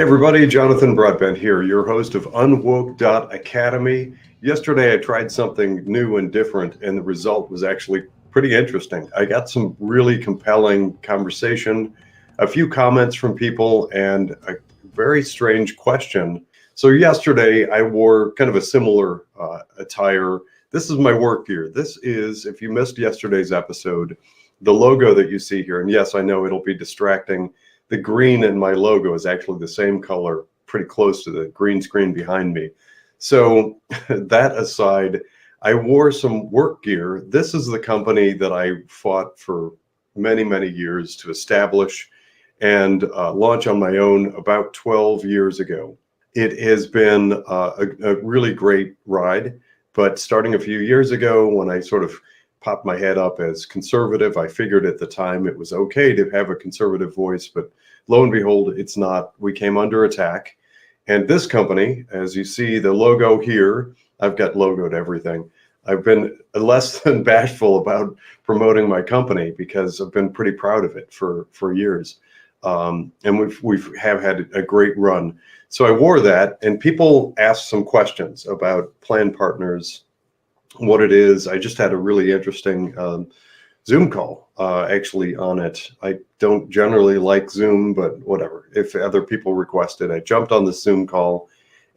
Everybody, Jonathan Broadbent here, your host of UnWoke Academy. Yesterday I tried something new and different, and the result was actually pretty interesting. I got some really compelling conversation, a few comments from people, and a very strange question. So yesterday I wore kind of a similar attire. This is my work gear. This is, if you missed yesterday's episode, the logo that you see here. And yes, I know it'll be distracting. The green in my logo is actually the same color, pretty close to the green screen behind me. So that aside, I wore some work gear. This is the company that I fought for many, many years to establish and launch on my own about 12 years ago. It has been a really great ride, but starting a few years ago when I sort of popped my head up as conservative, I figured at the time it was okay to have a conservative voice, but lo and behold, it's not. We came under attack. And this company, as you see the logo here, I've got logoed everything. I've been less than bashful about promoting my company because I've been pretty proud of it for years. And we've had a great run. So I wore that, and people asked some questions about plan partners, what it is. I just had a really interesting Zoom call actually on it. I don't generally like Zoom, but whatever. If other people requested, I jumped on the Zoom call,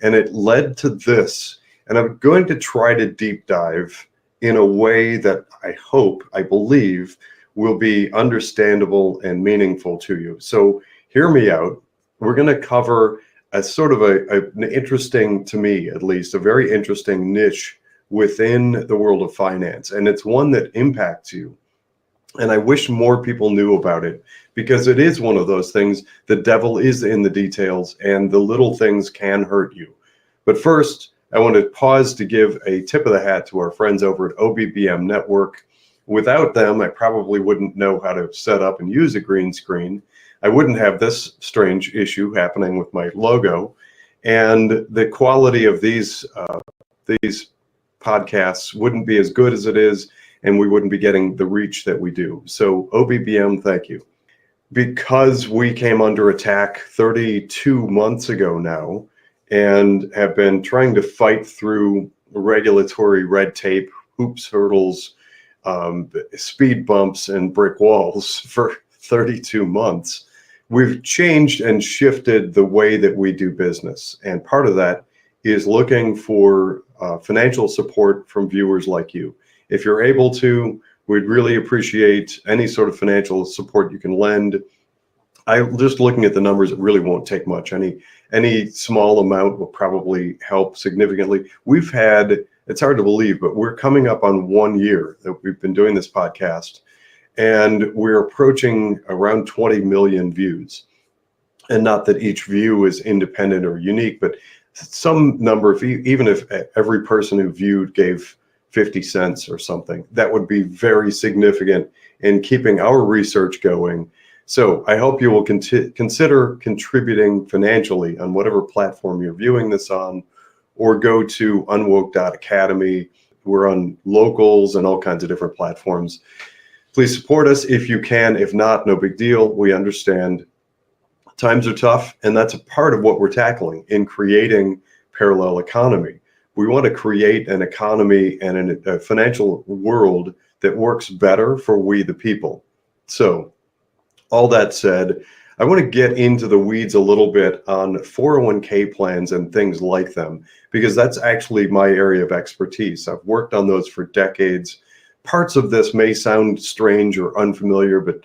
and it led to this. And I'm going to try to deep dive in a way that I believe will be understandable and meaningful to you. So hear me out. We're going to cover a sort of an interesting, to me at least, a very interesting niche within the world of finance, and it's one that impacts you. And I wish more people knew about it, because it is one of those things. The devil is in the details, and the little things can hurt you. But first, I want to pause to give a tip of the hat to our friends over at OBBM Network. Without them, I probably wouldn't know how to set up and use a green screen. I wouldn't have this strange issue happening with my logo, and the quality of these podcasts wouldn't be as good as it is, and we wouldn't be getting the reach that we do. So OBBM, thank you. Because we came under attack 32 months ago now, and have been trying to fight through regulatory red tape, hoops, hurdles, speed bumps, and brick walls for 32 months, we've changed and shifted the way that we do business. And part of that is looking for financial support from viewers like you. If you're able to, we'd really appreciate any sort of financial support you can lend. I'm just looking at the numbers, it really won't take much. Any small amount will probably help significantly. We've had, it's hard to believe, but we're coming up on 1 year that we've been doing this podcast, and we're approaching around 20 million views. And not that each view is independent or unique, but some number, even if every person who viewed gave 50 cents or something, that would be very significant in keeping our research going. So I hope you will consider contributing financially on whatever platform you're viewing this on, or go to UnWoke Academy. We're on locals and all kinds of different platforms. Please support us if you can. If not, no big deal. We understand. Times are tough, and that's a part of what we're tackling in creating parallel economy. We want to create an economy and a financial world that works better for we the people. So all that said, I want to get into the weeds a little bit on 401k plans and things like them, because that's actually my area of expertise. I've worked on those for decades. Parts of this may sound strange or unfamiliar, but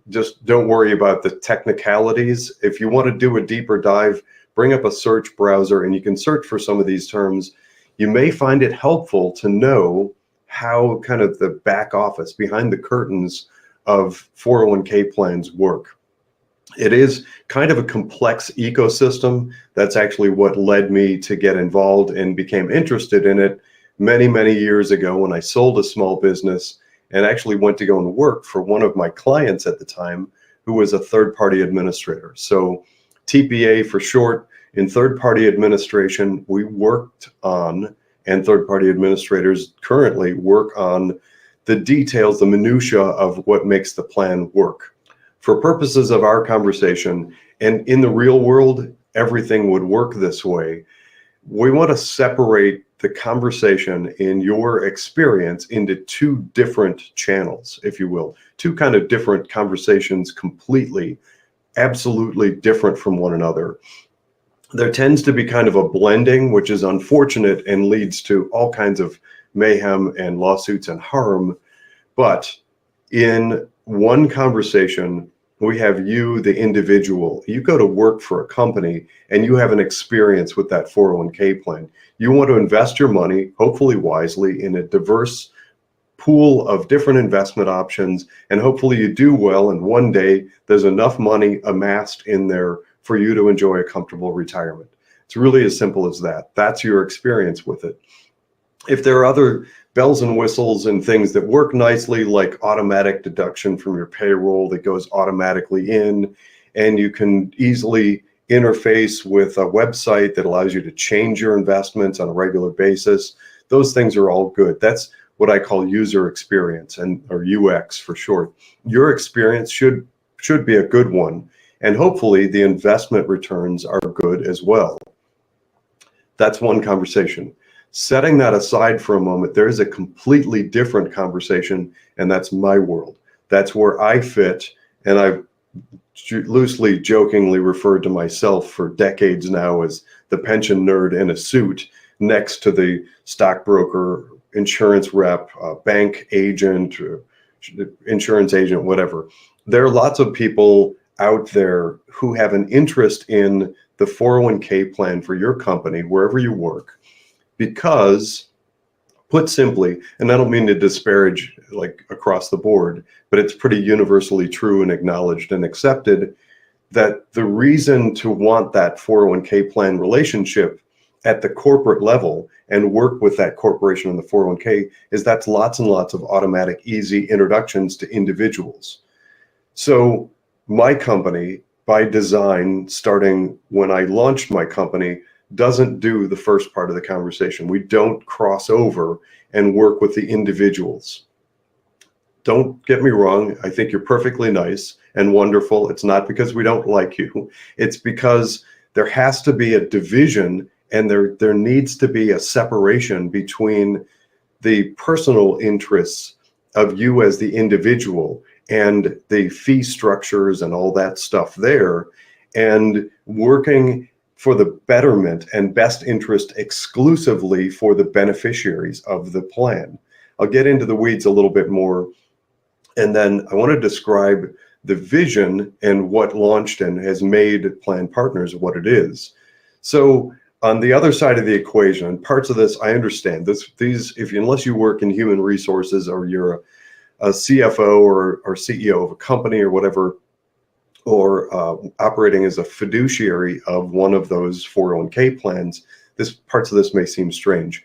just don't worry about the technicalities. If you want to do a deeper dive, bring up a search browser and you can search for some of these terms. You may find it helpful to know how kind of the back office, behind the curtains of 401k plans work. It is kind of a complex ecosystem. That's actually what led me to get involved and became interested in it many, many years ago when I sold a small business and actually went to go and work for one of my clients at the time, who was a third-party administrator. So TPA for short. In third-party administration, we worked on, and third-party administrators currently work on, the details, the minutia of what makes the plan work. For purposes of our conversation, and in the real world, everything would work this way. We want to separate the conversation in your experience into two different channels, if you will, two kind of different conversations, completely, absolutely different from one another. There tends to be kind of a blending, which is unfortunate and leads to all kinds of mayhem and lawsuits and harm. But in one conversation, we have you, the individual. You go to work for a company and you have an experience with that 401k plan. You want to invest your money, hopefully wisely, in a diverse pool of different investment options, and hopefully you do well, and one day there's enough money amassed in there for you to enjoy a comfortable retirement. It's really as simple as that. That's your experience with it. If there are other bells and whistles and things that work nicely, like automatic deduction from your payroll that goes automatically in, and you can easily interface with a website that allows you to change your investments on a regular basis, those things are all good. That's what I call user experience, or UX for short. Your experience should be a good one, and hopefully the investment returns are good as well. That's one conversation. Setting that aside for a moment, there is a completely different conversation, and that's my world. That's where I fit, and I've loosely, jokingly referred to myself for decades now as the pension nerd in a suit next to the stockbroker, insurance rep, bank agent, insurance agent, whatever. There are lots of people out there who have an interest in the 401k plan for your company, wherever you work, because, put simply, and I don't mean to disparage like across the board, but it's pretty universally true and acknowledged and accepted, that the reason to want that 401k plan relationship at the corporate level and work with that corporation in the 401k is that's lots and lots of automatic, easy introductions to individuals. So my company, by design, starting when I launched my company, doesn't do the first part of the conversation. We don't cross over and work with the individuals. Don't get me wrong. I think you're perfectly nice and wonderful. It's not because we don't like you. It's because there has to be a division, and there needs to be a separation between the personal interests of you as the individual and the fee structures and all that stuff there, and working for the betterment and best interest exclusively for the beneficiaries of the plan. I'll get into the weeds a little bit more, and then I want to describe the vision and what launched and has made Plan Partners what it is. So on the other side of the equation, and parts of this I understand, unless you work in human resources or you're a CFO or CEO of a company or whatever, or operating as a fiduciary of one of those 401k plans, parts of this may seem strange.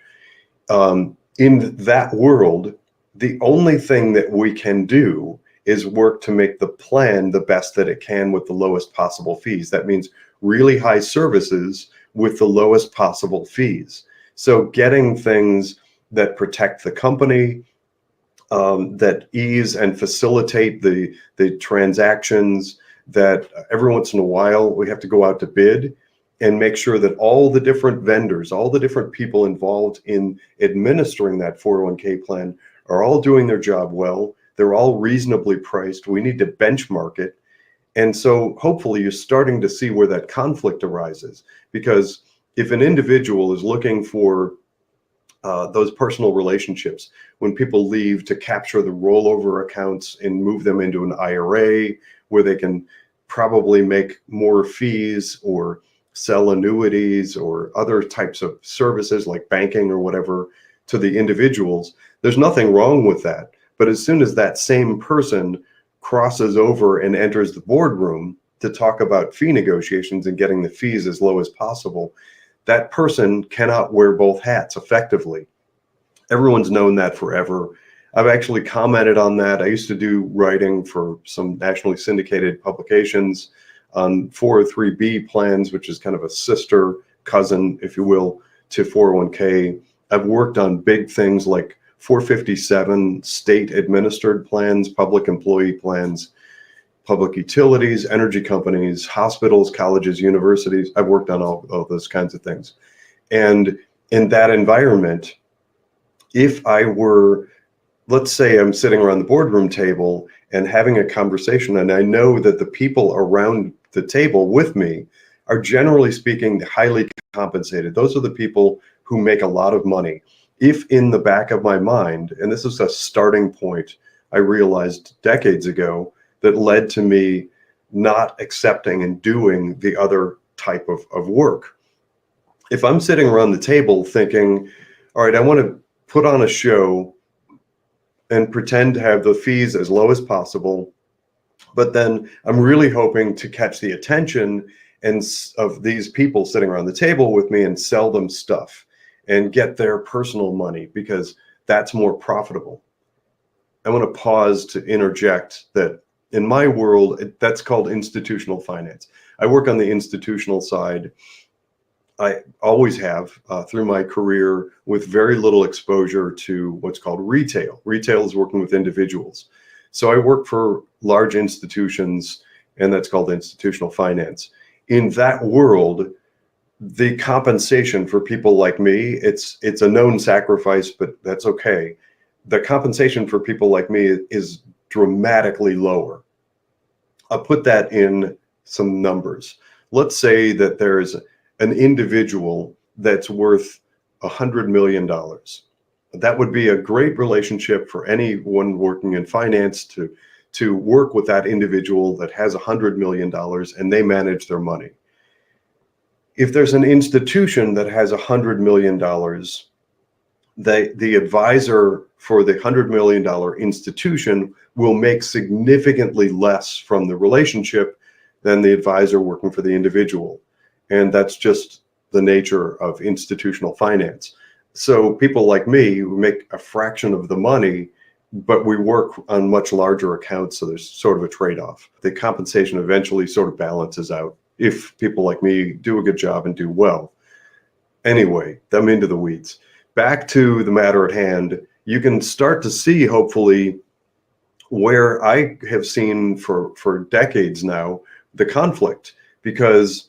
In that world, the only thing that we can do is work to make the plan the best that it can with the lowest possible fees. That means really high services with the lowest possible fees. So getting things that protect the company, that ease and facilitate the transactions, that every once in a while we have to go out to bid and make sure that all the different vendors, all the different people involved in administering that 401k plan are all doing their job well. They're all reasonably priced. We need to benchmark it. And so hopefully you're starting to see where that conflict arises, because if an individual is looking for those personal relationships, when people leave, to capture the rollover accounts and move them into an IRA where they can probably make more fees or sell annuities or other types of services like banking or whatever to the individuals, there's nothing wrong with that. But as soon as that same person crosses over and enters the boardroom to talk about fee negotiations and getting the fees as low as possible, that person cannot wear both hats effectively. Everyone's known that forever. I've actually commented on that. I used to do writing for some nationally syndicated publications on 403B plans, which is kind of a sister cousin, if you will, to 401k. I've worked on big things like 457 state administered plans, public employee plans. public utilities, energy companies, hospitals, colleges, universities. I've worked on all those kinds of things. And in that environment, if I were, let's say I'm sitting around the boardroom table and having a conversation, and I know that the people around the table with me are generally speaking highly compensated. Those are the people who make a lot of money. If in the back of my mind, and this is a starting point I realized decades ago that led to me not accepting and doing the other type of work. If I'm sitting around the table thinking, all right, I want to put on a show and pretend to have the fees as low as possible, but then I'm really hoping to catch the attention of these people sitting around the table with me and sell them stuff and get their personal money because that's more profitable. I want to pause to interject that in my world, that's called institutional finance. I work on the institutional side. I always have through my career with very little exposure to what's called retail. Retail is working with individuals. So I work for large institutions, and that's called institutional finance. In that world, the compensation for people like me, it's a known sacrifice, but that's okay. The compensation for people like me is dramatically lower. I'll put that in some numbers. Let's say that there's an individual that's worth $100 million. That would be a great relationship for anyone working in finance to work with that individual that has $100 million and they manage their money. If there's an institution that has $100 million, the advisor for the $100 million institution will make significantly less from the relationship than the advisor working for the individual. And that's just the nature of institutional finance. So people like me who make a fraction of the money, but we work on much larger accounts, so there's sort of a trade-off. The compensation eventually sort of balances out if people like me do a good job and do well. Anyway, I'm into the weeds. Back to the matter at hand, you can start to see, hopefully, where I have seen for decades now, the conflict, because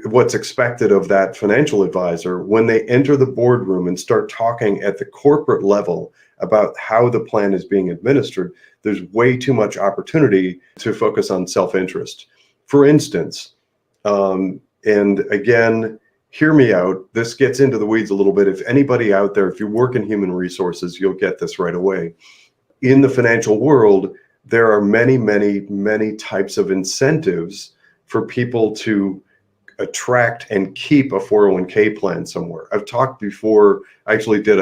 what's expected of that financial advisor when they enter the boardroom and start talking at the corporate level about how the plan is being administered, there's way too much opportunity to focus on self-interest. For instance, and again, hear me out, this gets into the weeds a little bit. If anybody out there, if you work in human resources, you'll get this right away. In the financial world, there are many, many, many types of incentives for people to attract and keep a 401k plan somewhere. I've talked before, I actually did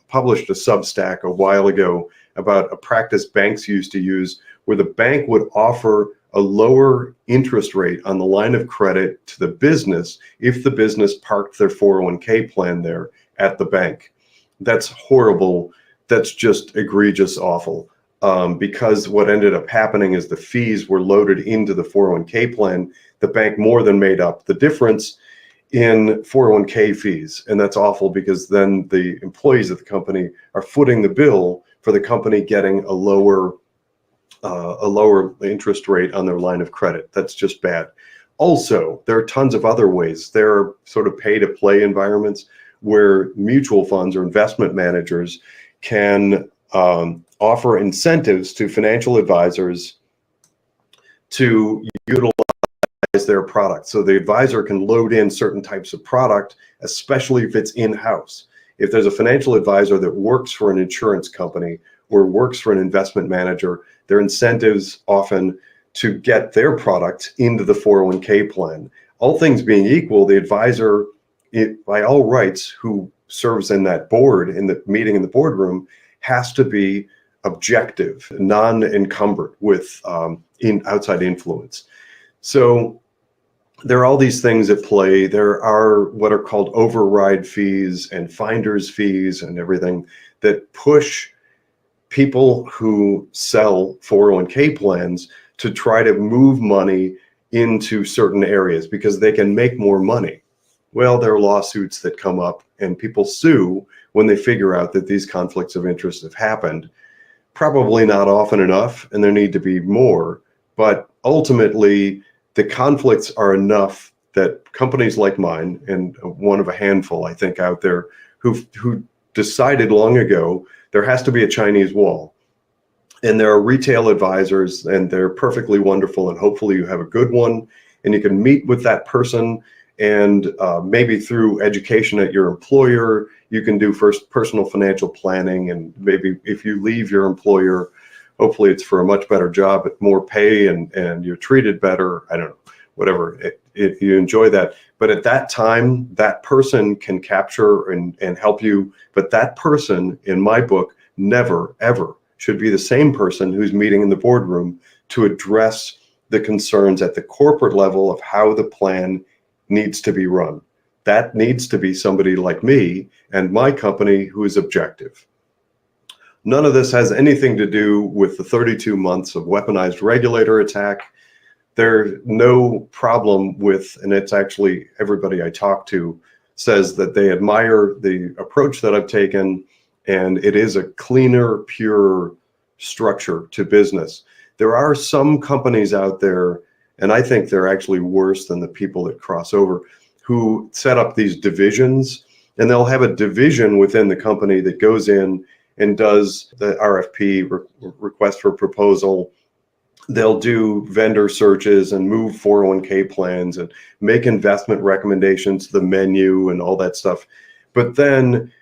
published a Substack a while ago about a practice banks used to use where the bank would offer a lower interest rate on the line of credit to the business if the business parked their 401k plan there at the bank. That's horrible. That's just egregious, awful. Because what ended up happening is the fees were loaded into the 401k plan. The bank more than made up the difference in 401k fees. And that's awful because then the employees of the company are footing the bill for the company getting a lower interest rate on their line of credit. That's just bad. Also, there are tons of other ways. There are sort of pay-to-play environments where mutual funds or investment managers can offer incentives to financial advisors to utilize their product. So the advisor can load in certain types of product, especially if it's in-house. If there's a financial advisor that works for an insurance company or works for an investment manager, their incentives often to get their product into the 401k plan. All things being equal, the advisor, by all rights, who serves in that board, in the meeting in the boardroom, has to be objective, non-encumbered with outside influence. So there are all these things at play. There are what are called override fees and finder's fees and everything that push people who sell 401k plans to try to move money into certain areas because they can make more money. Well, there are lawsuits that come up and people sue when they figure out that these conflicts of interest have happened. Probably not often enough, and there need to be more, But ultimately, the conflicts are enough that companies like mine, and one of a handful, I think, out there, who decided long ago there has to be a Chinese wall. And there are retail advisors, and they're perfectly wonderful. And hopefully you have a good one, and you can meet with that person. And maybe through education at your employer, you can do first personal financial planning. And maybe if you leave your employer, hopefully it's for a much better job at more pay, and you're treated better. I don't know, whatever, you enjoy that. But at that time, that person can capture and help you. But that person, in my book, never, ever should be the same person who's meeting in the boardroom to address the concerns at the corporate level of how the plan needs to be run. That needs to be somebody like me and my company who is objective. None of this has anything to do with the 32 months of weaponized regulator attack. There's no problem with, and it's actually everybody I talk to says that they admire the approach that I've taken, and it is a cleaner, pure structure to business. There are some companies out there, and I think they're actually worse than the people that cross over, who set up these divisions, and they'll have a division within the company that goes in and does the RFP, request for proposal. They'll do vendor searches and move 401k plans and make investment recommendations, the menu and all that stuff. But then,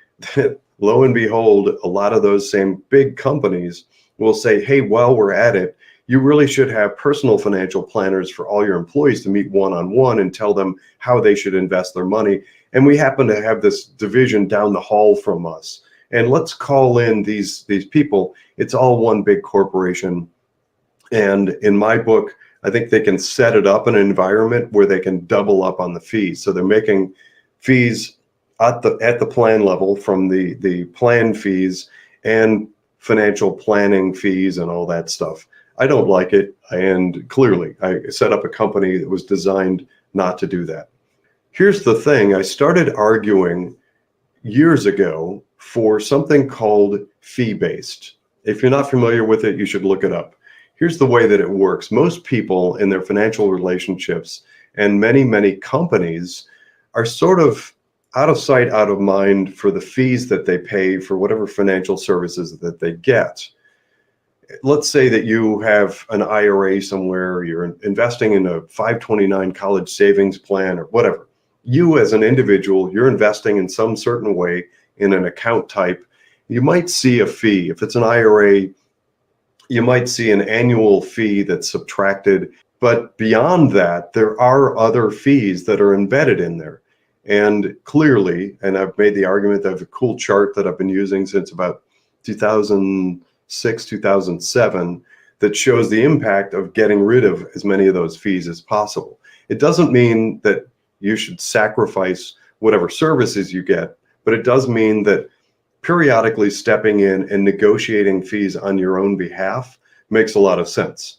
lo and behold, a lot of those same big companies will say, hey, while we're at it, you really should have personal financial planners for all your employees to meet one-on-one and tell them how they should invest their money. And we happen to have this division down the hall from us. And let's call in these people. It's all one big corporation. And in my book, I think they can set it up in an environment where they can double up on the fees. So they're making fees at the plan level from the plan fees and financial planning fees and all that stuff. I don't like it. And clearly, I set up a company that was designed not to do that. Here's the thing. I started arguing years ago for something called fee-based. If you're not familiar with it, you should look it up. Here's the way that it works. Most people in their financial relationships and many, many companies are sort of out of sight, out of mind for the fees that they pay for whatever financial services that they get. Let's say that you have an IRA somewhere, you're investing in a 529 college savings plan or whatever. You as an individual, you're investing in some certain way in an account type. You might see a fee. If it's an IRA, you might see an annual fee that's subtracted. But beyond that, there are other fees that are embedded in there. And clearly, and I've made the argument, I have a cool chart that I've been using since about 2006, 2007, that shows the impact of getting rid of as many of those fees as possible. It doesn't mean that you should sacrifice whatever services you get, but it does mean that periodically stepping in and negotiating fees on your own behalf makes a lot of sense.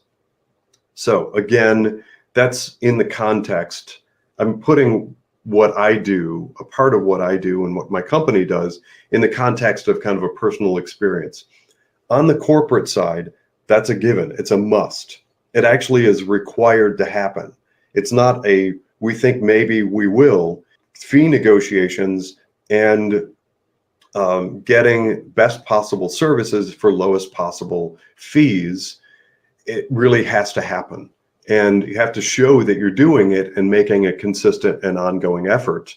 So again, that's in the context. I'm putting what I do, a part of what I do and what my company does, in the context of kind of a personal experience. On the corporate side, that's a given. It's a must. It actually is required to happen. It's not a, we think maybe we will. Fee negotiations and getting best possible services for lowest possible fees, it really has to happen. And you have to show that you're doing it and making a consistent and ongoing effort.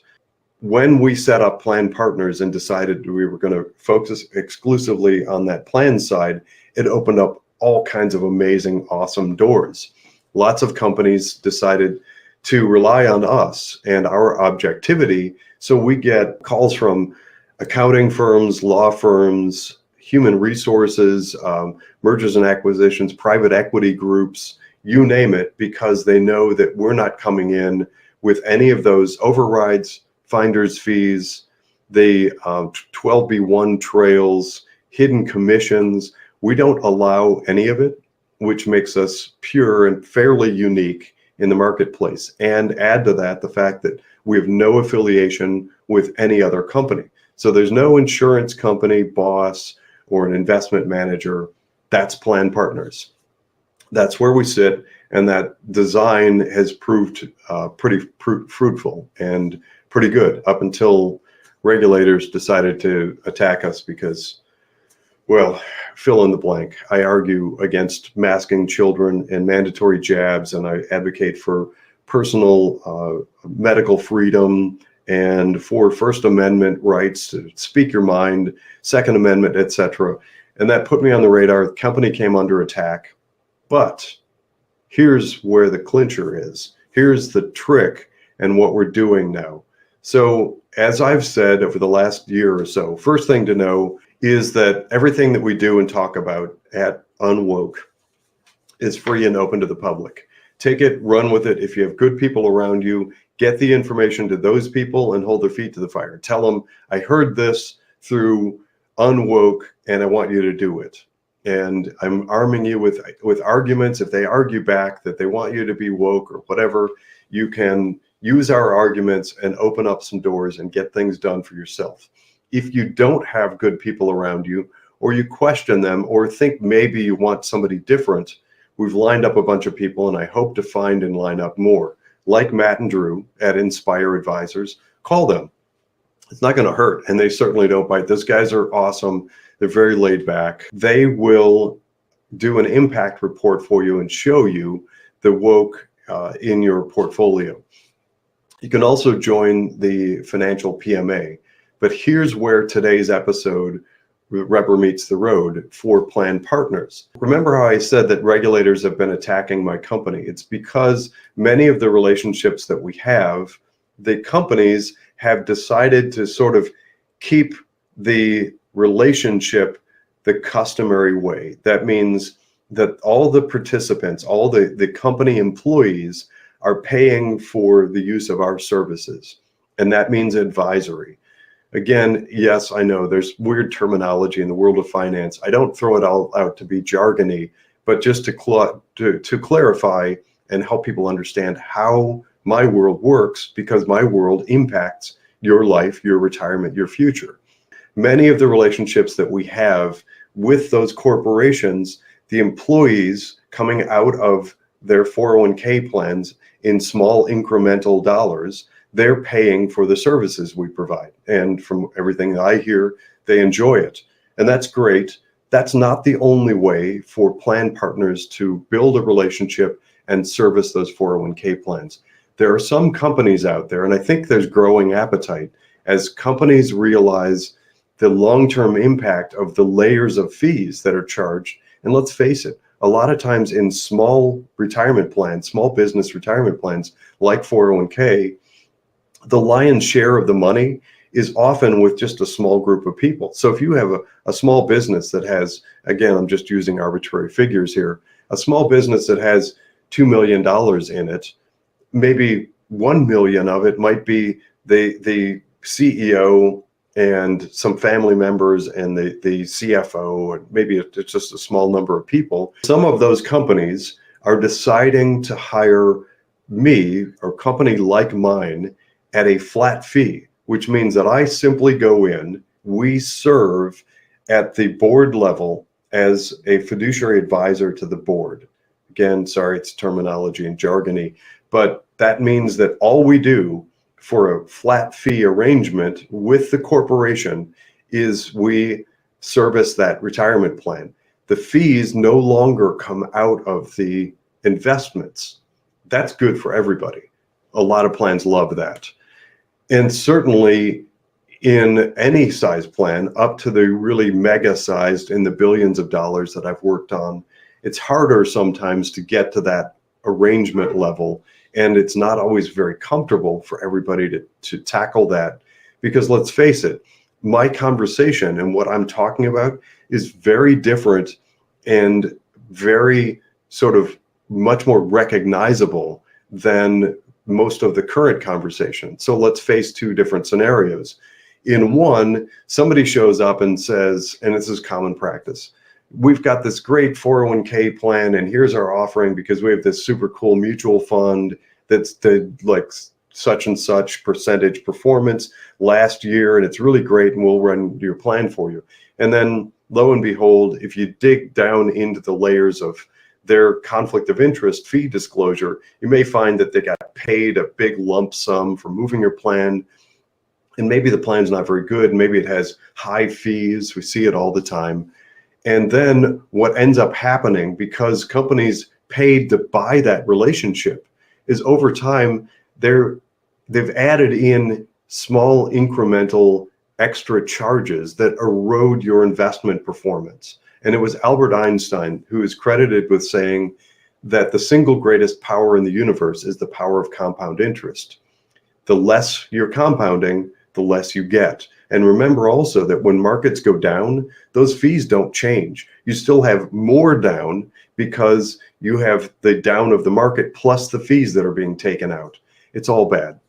When we set up plan partners and decided we were going to focus exclusively on that plan side, it opened up all kinds of amazing, awesome doors. Lots of companies decided to rely on us and our objectivity. So we get calls from accounting firms, law firms, human resources, mergers and acquisitions, private equity groups, you name it, because they know that we're not coming in with any of those overrides, finder's fees, the 12B1 trails, hidden commissions. We don't allow any of it, which makes us pure and fairly unique in the marketplace. And add to that the fact that we have no affiliation with any other company. So there's no insurance company, boss, or an investment manager. That's plan partners. That's where we sit, and that design has proved pretty fruitful and pretty good up until regulators decided to attack us because, well, fill in the blank. I argue against masking children and mandatory jabs, and I advocate for personal medical freedom and for First Amendment rights to speak your mind, Second Amendment, etc. And that put me on the radar. The company came under attack. But here's where the clincher is. Here's the trick and what we're doing now. So as I've said over the last year or so, first thing to know is that everything that we do and talk about at UnWoke is free and open to the public. Take it, run with it. If you have good people around you, get the information to those people and hold their feet to the fire. Tell them, I heard this through UnWoke and I want you to do it. And I'm arming you with arguments. If they argue back that they want you to be woke or whatever, you can use our arguments and open up some doors and get things done for yourself. If you don't have good people around you, or you question them, or think maybe you want somebody different, we've lined up a bunch of people, and I hope to find and line up more. Like Matt and Drew at Inspire Advisors, call them. It's not going to hurt, and they certainly don't bite. Those guys are awesome. They're very laid back. They will do an impact report for you and show you the woke in your portfolio. You can also join the financial PMA. But here's where today's episode, rubber meets the road for plan partners. Remember how I said that regulators have been attacking my company? It's because many of the relationships that we have, the companies have decided to sort of keep the relationship the customary way. That means that all the participants, all the company employees are paying for the use of our services. And that means advisory. Again, yes, I know there's weird terminology in the world of finance. I don't throw it all out to be jargony, but just to clarify and help people understand how my world works, because my world impacts your life, your retirement, your future. Many of the relationships that we have with those corporations, the employees coming out of their 401k plans in small incremental dollars, they're paying for the services we provide. And from everything that I hear, they enjoy it. And that's great. That's not the only way for plan partners to build a relationship and service those 401k plans. There are some companies out there, and I think there's growing appetite as companies realize the long-term impact of the layers of fees that are charged. And let's face it, a lot of times in small retirement plans, small business retirement plans like 401k, the lion's share of the money is often with just a small group of people. So if you have a small business that has, again, I'm just using arbitrary figures here, a small business that has $2 million in it, maybe 1 million of it might be the CEO and some family members and the CFO, and maybe it's just a small number of people. Some of those companies are deciding to hire me or a company like mine at a flat fee, which means that I simply go in, we serve at the board level as a fiduciary advisor to the board. Again, sorry, it's terminology and jargony, but that means that all we do for a flat fee arrangement with the corporation is we service that retirement plan. The fees no longer come out of the investments. That's good for everybody. A lot of plans love that. And certainly in any size plan, up to the really mega sized in the billions of dollars that I've worked on, it's harder sometimes to get to that arrangement level. And it's not always very comfortable for everybody to tackle that, because let's face it, my conversation and what I'm talking about is very different and very sort of much more recognizable than most of the current conversation. So let's face two different scenarios. In one, somebody shows up and says, and this is common practice, we've got this great 401k plan and here's our offering because we have this super cool mutual fund that's the like such and such percentage performance last year, and it's really great, and we'll run your plan for you. And then lo and behold, if you dig down into the layers of their conflict of interest fee disclosure, you may find that they got paid a big lump sum for moving your plan, and maybe the plan's not very good, maybe it has high fees, we see it all the time. And then what ends up happening, because companies paid to buy that relationship, is over time they've added in small incremental extra charges that erode your investment performance. And it was Albert Einstein who is credited with saying that the single greatest power in the universe is the power of compound interest. The less you're compounding, the less you get. And remember also that when markets go down, those fees don't change. You still have more down because you have the down of the market plus the fees that are being taken out. It's all bad.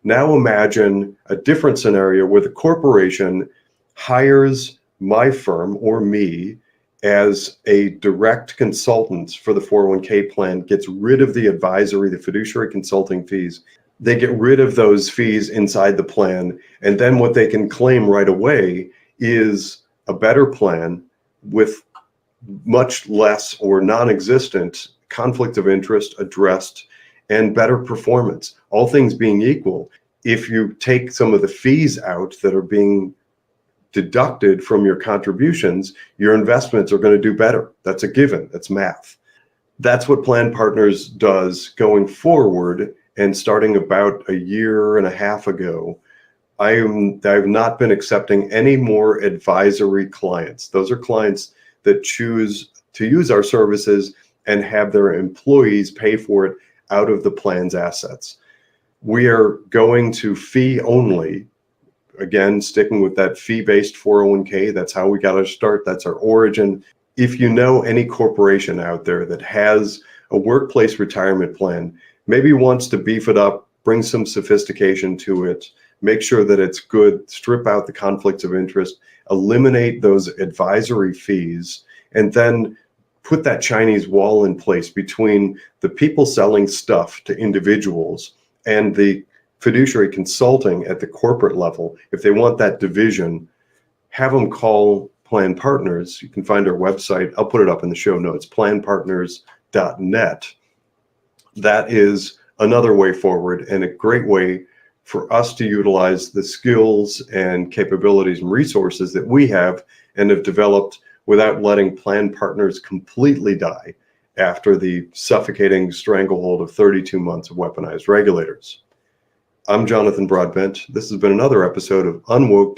Now imagine a different scenario where the corporation hires my firm or me as a direct consultant for the 401k plan, gets rid of the advisory, the fiduciary consulting fees. They get rid of those fees inside the plan. And then what they can claim right away is a better plan with much less or non-existent conflict of interest addressed and better performance. All things being equal, if you take some of the fees out that are being deducted from your contributions, your investments are going to do better. That's a given. That's math. That's what Plan Partners does going forward. And starting about a year and a half ago, I've not been accepting any more advisory clients. Those are clients that choose to use our services and have their employees pay for it out of the plan's assets. We are going to fee only. Again, sticking with that fee-based 401k, that's how we got our start. That's our origin. If you know any corporation out there that has a workplace retirement plan, maybe wants to beef it up, bring some sophistication to it, make sure that it's good, strip out the conflicts of interest, eliminate those advisory fees, and then put that Chinese wall in place between the people selling stuff to individuals and the fiduciary consulting at the corporate level. If they want that division, have them call Plan Partners. You can find our website. I'll put it up in the show notes, planpartners.net. That is another way forward and a great way for us to utilize the skills and capabilities and resources that we have and have developed without letting Plan Partners completely die after the suffocating stranglehold of 32 months of weaponized regulators. I'm Jonathan Broadbent. This has been another episode of UnWoke.